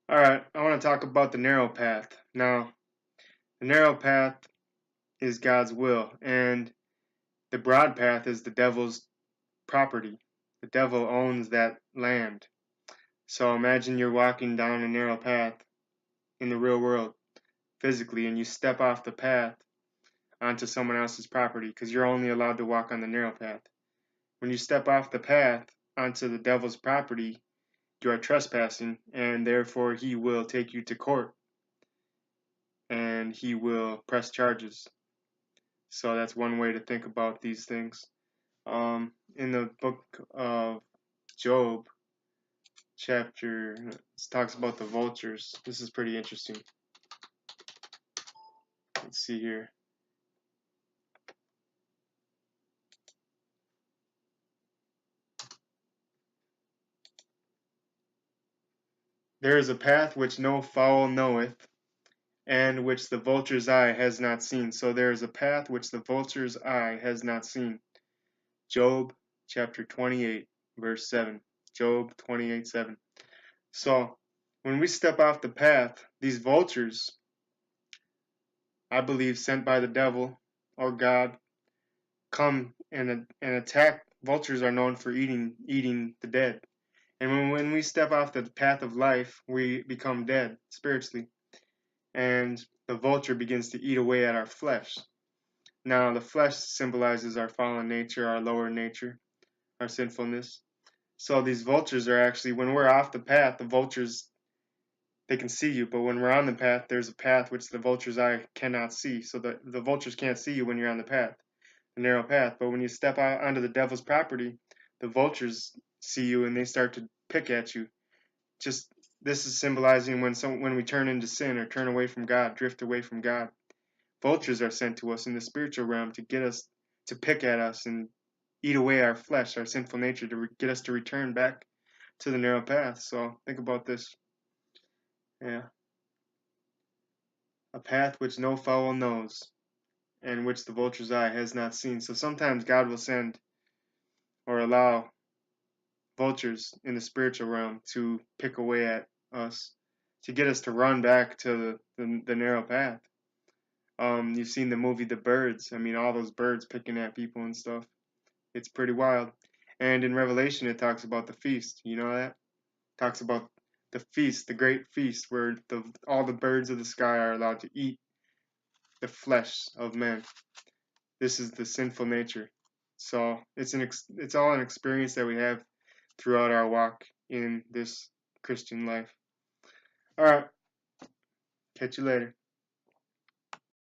Alright, I want to talk about the narrow path. Now, the narrow path is God's will, and the broad path is the devil's property. The devil owns that land. So imagine you're walking down a narrow path in the real world, physically, and you step off the path onto someone else's property because you're only allowed to walk on the narrow path. When you step off the path onto the devil's property, you are trespassing, and therefore he will take you to court and he will press charges. So that's one way to think about these things. In the book of Job, it talks about the vultures. This is pretty interesting. Let's see here. There is a path which no fowl knoweth, and which the vulture's eye has not seen. So there is a path which the vulture's eye has not seen. Job chapter 28, verse 7. Job 28:7. So when we step off the path, these vultures, I believe sent by the devil or God, come and attack. Vultures are known for eating the dead. And when we step off the path of life, we become dead spiritually. And the vulture begins to eat away at our flesh. Now, the flesh symbolizes our fallen nature, our lower nature, our sinfulness. So these vultures are actually, when we're off the path, the vultures, they can see you. But when we're on the path, there's a path which the vulture's eye cannot see. So the vultures can't see you when you're on the path, the narrow path. But when you step out onto the devil's property, the vultures see you and they start to pick at you. Just this is symbolizing when we turn into sin or turn away from God, drift away from God. Vultures are sent to us in the spiritual realm to get us, to pick at us and eat away our flesh, our sinful nature, to get us to return back to the narrow path. So think about this. Yeah. A path which no fowl knows, and which the vulture's eye has not seen. So sometimes God will send or allow vultures in the spiritual realm to pick away at us, to get us to run back to the narrow path. You've seen the movie The Birds. I mean, all those birds picking at people and stuff. It's pretty wild. And in Revelation, it talks about the feast. You know that? It talks about the feast, the great feast, where all the birds of the sky are allowed to eat the flesh of men. This is the sinful nature. So it's all an experience that we have throughout our walk in this Christian life. All right. Catch you later.